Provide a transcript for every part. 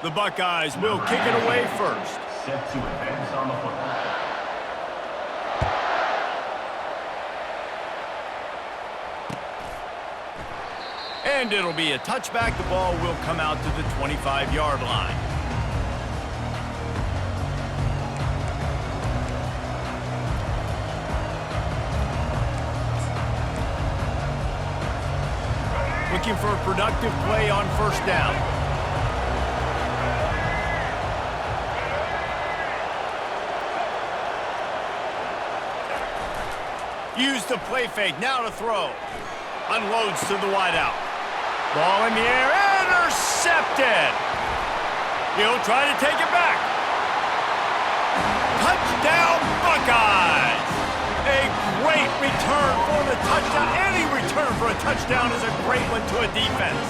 The Buckeyes will kick it away first. Set to advance on the football. And it'll be a touchback. The ball will come out to the 25-yard line. Looking for a productive play on first down. Use the play fake, now to throw. Unloads to the wideout. Ball in the air, intercepted. He'll try to take it back. Touchdown, Buckeyes! A great return for the touchdown. Any return for a touchdown is a great one to a defense.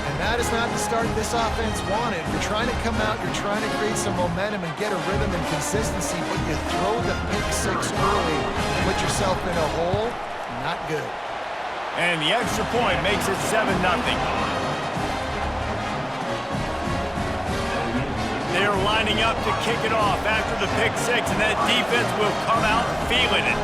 And that is not the start this offense wanted. You're trying to come out, you're trying to create some momentum and get a rhythm and consistency, but you throw the pick six early, put yourself in a hole, not good. And the extra point makes it 7-0. They're lining up to kick it off after the pick six, and that defense will come out feeling it.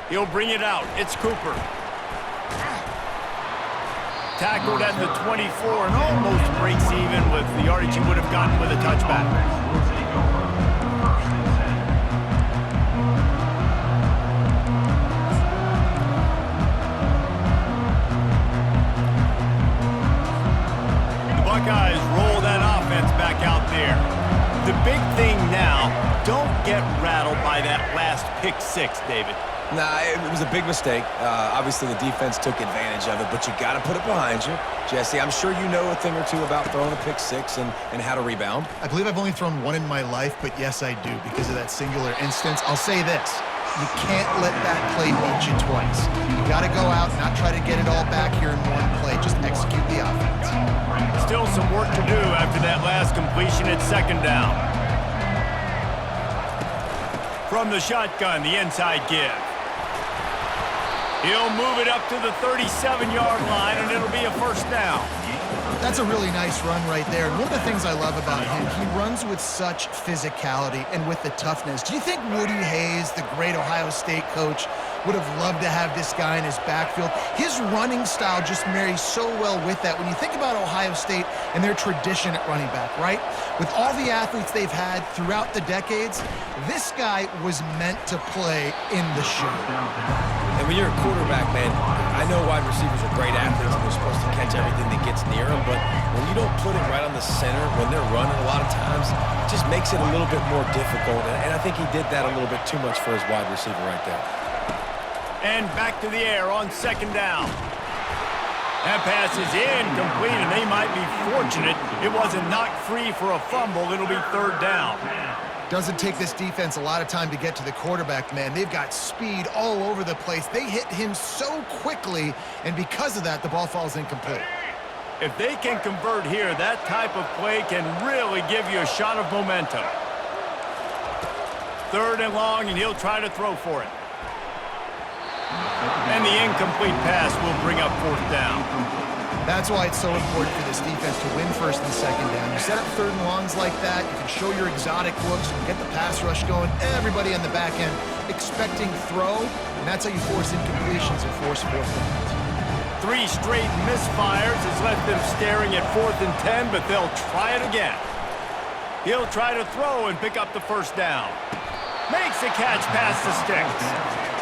He'll bring it out. It's Cooper. Tackled at the 24 and almost breaks even with the yardage he would have gotten with a touchback. Buckeyes roll that offense back out there. The big thing now, don't get rattled by that last pick six, David. Nah, it was a big mistake. Obviously, the defense took advantage of it, but you got to put it behind you. Jesse, I'm sure you know a thing or two about throwing a pick six and how to rebound. I believe I've only thrown one in my life, but yes, I do, because of that singular instance. I'll say this. You can't let that play beat you twice. You got to go out, not try to get it all back here in one play. Just execute the offense. Still some work to do after that last completion at second down. From the shotgun, the inside give. He'll move it up to the 37-yard line, and it'll be a first down. That's a really nice run right there. And one of the things I love about him, he runs with such physicality and with the toughness. Do you think Woody Hayes, the great Ohio State coach, would have loved to have this guy in his backfield? His running style just marries so well with that. When you think about Ohio State and their tradition at running back, right? With all the athletes they've had throughout the decades, this guy was meant to play in the shoe. And when you're a quarterback, man, I know wide receivers are great athletes and they're supposed to catch everything that gets near them, but when you don't put it right on the center, when they're running a lot of times, it just makes it a little bit more difficult. And I think he did that a little bit too much for his wide receiver right there. And back to the air on second down. That pass is incomplete, and they might be fortunate it wasn't knocked free for a fumble. It'll be third down. Doesn't take this defense a lot of time to get to the quarterback, man. They've got speed all over the place. They hit him so quickly, and because of that, the ball falls incomplete. If they can convert here, that type of play can really give you a shot of momentum. Third and long, and he'll try to throw for it. And the incomplete pass will bring up fourth down. That's why it's so important for this defense to win first and second down. You set up third and longs like that, you can show your exotic looks, you can get the pass rush going, everybody on the back end expecting throw, and that's how you force incompletions and force fourth downs. 3 straight misfires has left them staring at 4th and 10, but they'll try it again. He'll try to throw and pick up the first down. Makes the catch past the sticks.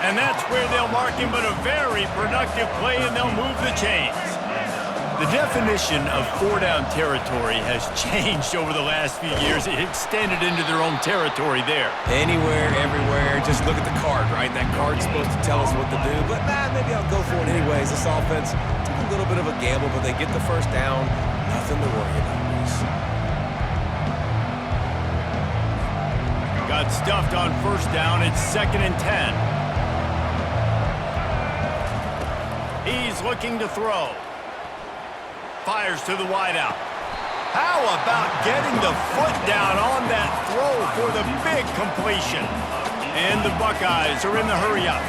And that's where they'll mark him, but a very productive play, and they'll move the chains. The definition of 4-down territory has changed over the last few years. It extended into their own territory there. Anywhere, everywhere, just look at the card, right? That card's supposed to tell us what to do, but maybe I'll go for it anyways. This offense took a little bit of a gamble, but they get the first down. Nothing to worry about, Reese. Got stuffed on first down. It's 2nd and 10. He's looking to throw. Fires to the wideout. How about getting the foot down on that throw for the big completion? And the Buckeyes are in the hurry up.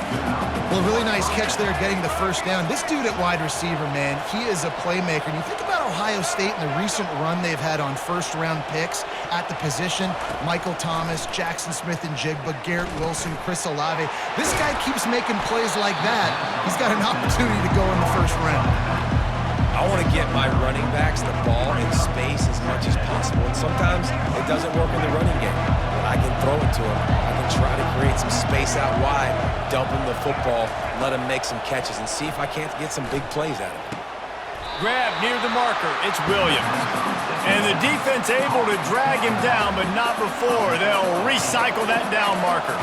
Well, really nice catch there getting the first down. This dude at wide receiver, man, he is a playmaker. And you think about Ohio State and the recent run they've had on first-round picks at the position. Michael Thomas, Jackson Smith-Njigba, Garrett Wilson, Chris Olave. This guy keeps making plays like that. He's got an opportunity to go in the first round. I want to get my running backs the ball in space as much as possible. And sometimes it doesn't work in the running game. But I can throw it to him. I can try to create some space out wide, dump him the football, let him make some catches, and see if I can't get some big plays out of him. Grab near the marker. It's Williams. And the defense able to drag him down, but not before. They'll recycle that down marker.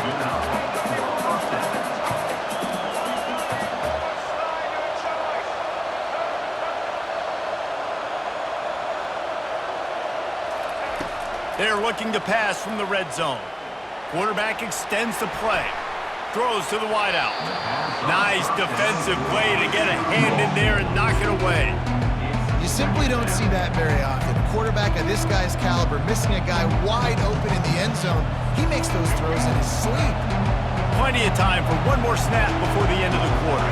They're looking to pass from the red zone. Quarterback extends the play. Throws to the wideout. Nice defensive play to get a hand in there and knock it away. You simply don't see that very often. A quarterback of this guy's caliber missing a guy wide open in the end zone. He makes those throws in his sleep. Plenty of time for one more snap before the end of the quarter.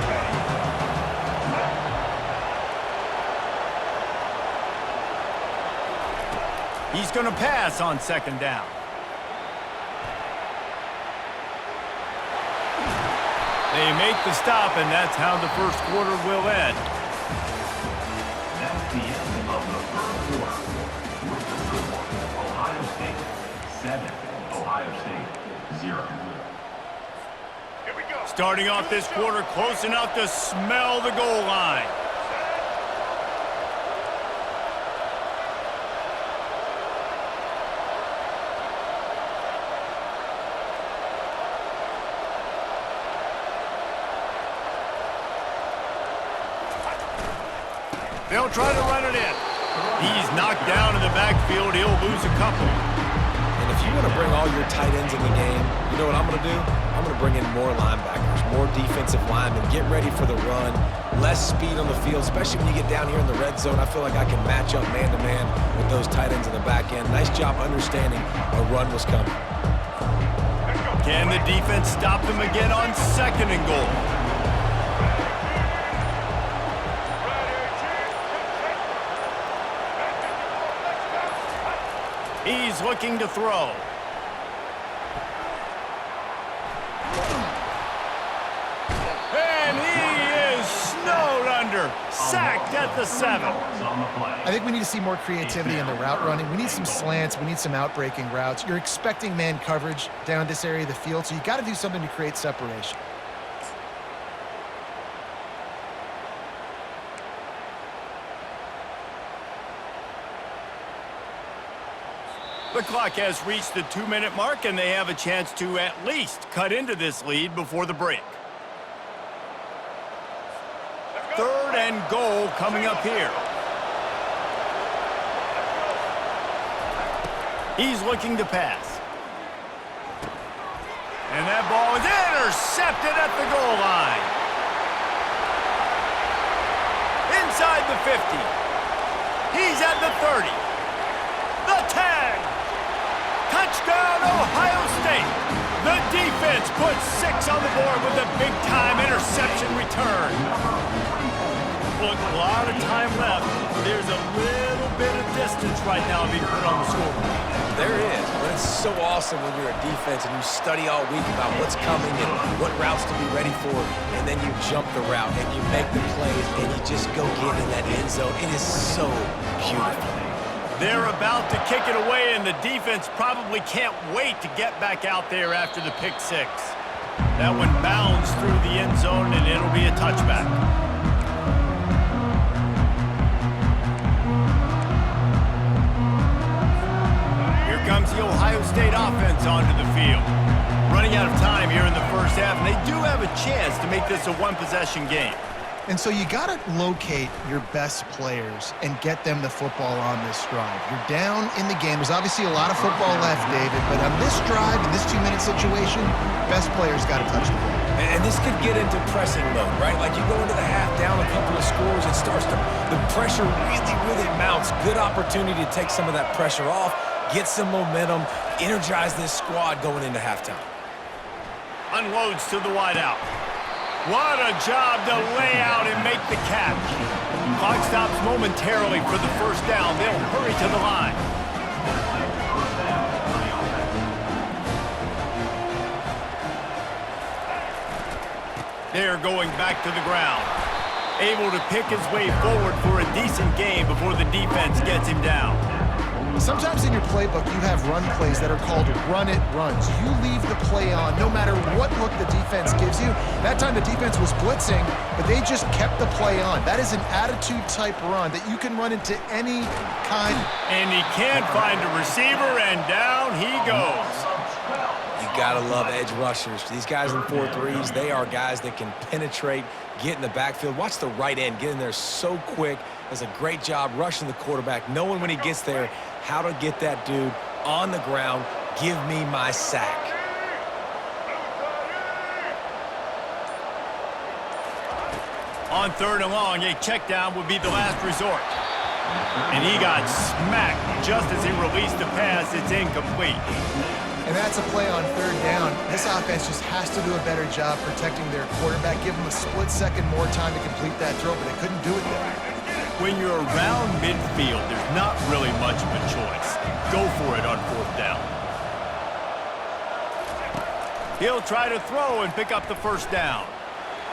He's going to pass on second down. They make the stop, and that's how the first quarter will end. That's the end of the first quarter. With the score, Ohio State 7, Ohio State 0. Here we go. Starting off this quarter close enough to smell the goal line. They'll try to run it in. He's knocked down in the backfield. He'll lose a couple. And if you want to bring all your tight ends in the game, you know what I'm going to do? I'm going to bring in more linebackers, more defensive linemen, get ready for the run, less speed on the field, especially when you get down here in the red zone. I feel like I can match up man-to-man with those tight ends in the back end. Nice job understanding a run was coming. Can the defense stop them again on second and goal? He's looking to throw. And he is snowed under. Sacked at the 7. I think we need to see more creativity in the route running. We need some slants. We need some out-breaking routes. You're expecting man coverage down this area of the field, so you got to do something to create separation. The clock has reached the 2-minute mark, and they have a chance to at least cut into this lead before the break. Third and goal coming up here. He's looking to pass. And that ball is intercepted at the goal line. Inside the 50. He's at the 30. The tag. Touchdown, Ohio State. The defense puts 6 on the board with a big-time interception return. Look, a lot of time left. There's a little bit of distance right now being put on the scoreboard. There is, but it's so awesome when you're a defense and you study all week about what's coming and what routes to be ready for, and then you jump the route and you make the plays and you just go get in that end zone. It is so beautiful. They're about to kick it away, and the defense probably can't wait to get back out there after the pick 6. That one bounds through the end zone, and it'll be a touchback. Here comes the Ohio State offense onto the field. Running out of time here in the first half, and they do have a chance to make this a one-possession game. And so you got to locate your best players and get them the football on this drive. You're down in the game. There's obviously a lot of football left, David, but on this drive, in this 2-minute situation, best players got to touch the ball. And this could get into pressing mode, right? Like you go into the half down a couple of scores, it starts to, the pressure really mounts. Good opportunity to take some of that pressure off, get some momentum, energize this squad going into halftime. Unloads to the wideout. What a job to lay out and make the catch. Clock stops momentarily for the first down. They'll hurry to the line. They're going back to the ground. Able to pick his way forward for a decent gain before the defense gets him down. Sometimes in your playbook, you have run plays that are called run-it runs. You leave the play on no matter what look the defense gives you. That time the defense was blitzing, but they just kept the play on. That is an attitude-type run that you can run into any kind. And he can't find a receiver, and down he goes. You gotta love edge rushers. These guys in 4-3s, they are guys that can penetrate, get in the backfield. Watch the right end get in there so quick. Does a great job rushing the quarterback, knowing when he gets there how to get that dude on the ground. Give me my sack. On 3rd and long, a check down would be the last resort. And he got smacked just as he released the pass. It's incomplete. And that's a play on 3rd down. This offense just has to do a better job protecting their quarterback. Give him a split second more time to complete that throw, but they couldn't do it there. When you're around midfield, there's not really much of a choice. Go for it on 4th down. He'll try to throw and pick up the first down.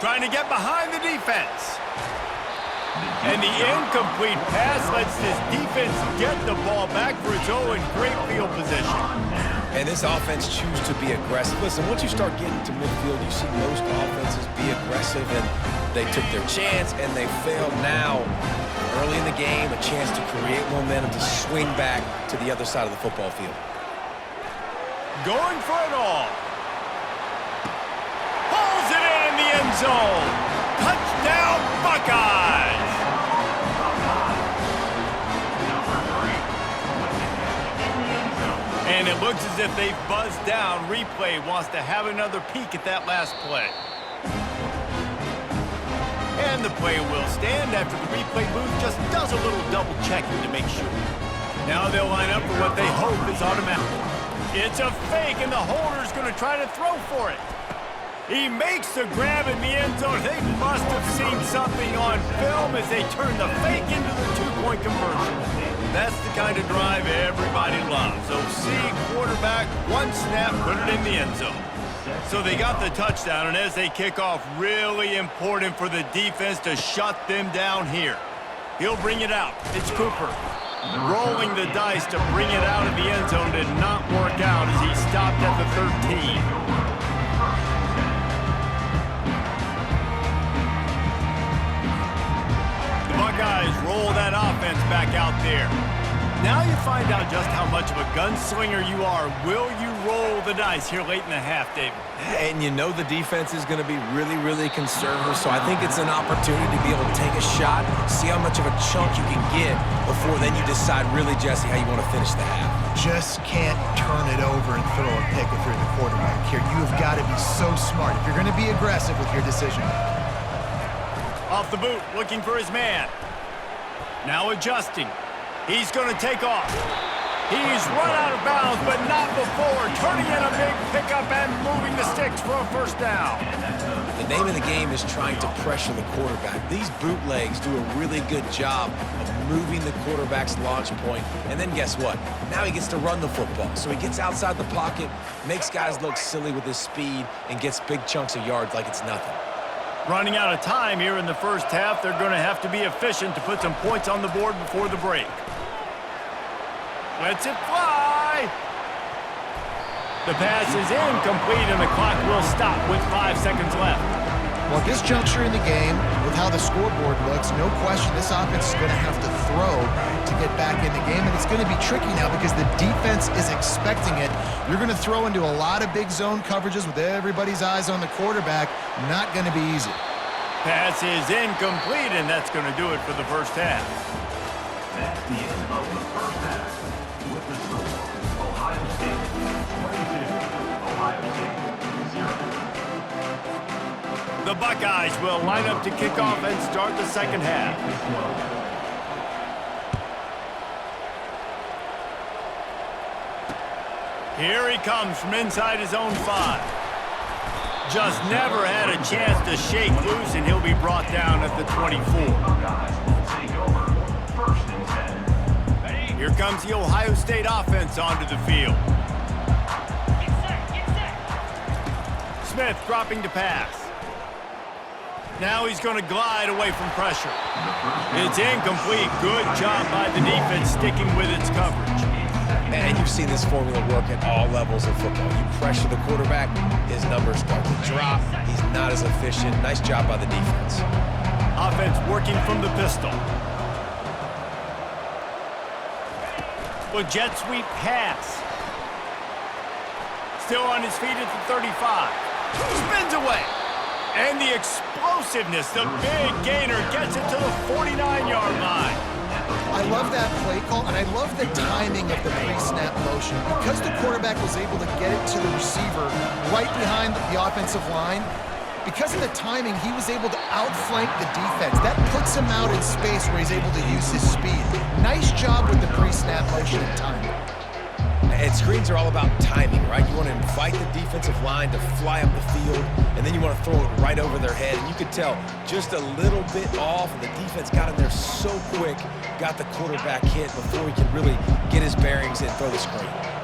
Trying to get behind the defense. And the incomplete pass lets this defense get the ball back for its own great field position. And this offense choose to be aggressive. Listen, once you start getting to midfield, you see most offenses be aggressive, and they took their chance, and they failed now. Early in the game, a chance to create momentum to swing back to the other side of the football field. Going for it all. Pulls it in the end zone. Touchdown, Buckeyes! And it looks as if they've buzzed down. Replay wants to have another peek at that last play. And the play will stand after the replay booth just does a little double checking to make sure. Now they'll line up for what they hope is automatic. It's a fake, and the holder's going to try to throw for it. He makes the grab in the end zone. They must have seen something on film as they turn the fake into the two-point conversion. That's the kind of drive everybody loves. OC quarterback, one snap, put it in the end zone. So they got the touchdown, and as they kick off, really important for the defense to shut them down here. He'll bring it out. It's Cooper. Rolling the dice to bring it out of the end zone did not work out as he stopped at the 13. The Buckeyes roll that offense back out there. Now you find out just how much of a gunslinger you are. Will you roll the dice here late in the half, David? And you know the defense is going to be really, really conservative, so I think it's an opportunity to be able to take a shot, see how much of a chunk you can get before then you decide really, Jesse, how you want to finish the half. Just can't turn it over and throw a pick if you're the quarterback here. You have got to be so smart if you're going to be aggressive with your decision. Off the boot, looking for his man. Now adjusting. He's going to take off. He's run out of bounds, but not before. Turning in a big pickup and moving the sticks for a first down. The name of the game is trying to pressure the quarterback. These bootlegs do a really good job of moving the quarterback's launch point. And then guess what? Now he gets to run the football. So he gets outside the pocket, makes guys look silly with his speed, and gets big chunks of yards like it's nothing. Running out of time here in the first half, they're going to have to be efficient to put some points on the board before the break. Lets it fly. The pass is incomplete, and the clock will stop with 5 seconds left. Well, at this juncture in the game, with how the scoreboard looks, no question this offense is going to have to throw to get back in the game, and it's going to be tricky now because the defense is expecting it. You're going to throw into a lot of big zone coverages with everybody's eyes on the quarterback. Not going to be easy. Pass is incomplete, and that's going to do it for the first half. That's the end of the first half. With the score, Ohio State 22, Ohio State 0. The Buckeyes will line up to kick off and start the second half. Here he comes from inside his own 5. Just never had a chance to shake loose, and he'll be brought down at the 24. Guys will take over. First and 10. Here comes the Ohio State offense onto the field. Smith dropping to pass. Now he's going to glide away from pressure. It's incomplete. Good job by the defense sticking with its coverage. And you've seen this formula work at all levels of football. You pressure the quarterback, his numbers start to drop. He's not as efficient. Nice job by the defense. Offense working from the pistol. Well, jet sweep pass. Still on his feet at the 35. Spins away. And the explosiveness, the big gainer gets it to the 49-yard line. I love that play call, and I love the timing of the pre-snap motion. Because the quarterback was able to get it to the receiver right behind the offensive line, because of the timing, he was able to outflank the defense. That puts him out in space where he's able to use his speed. Nice job with the pre-snap motion and timing. And screens are all about timing, right? You want to invite the defensive line to fly up the field, and then you want to throw it right over their head. And you could tell just a little bit off, and the defense got in there so quick, got the quarterback hit before he could really get his bearings and throw the screen.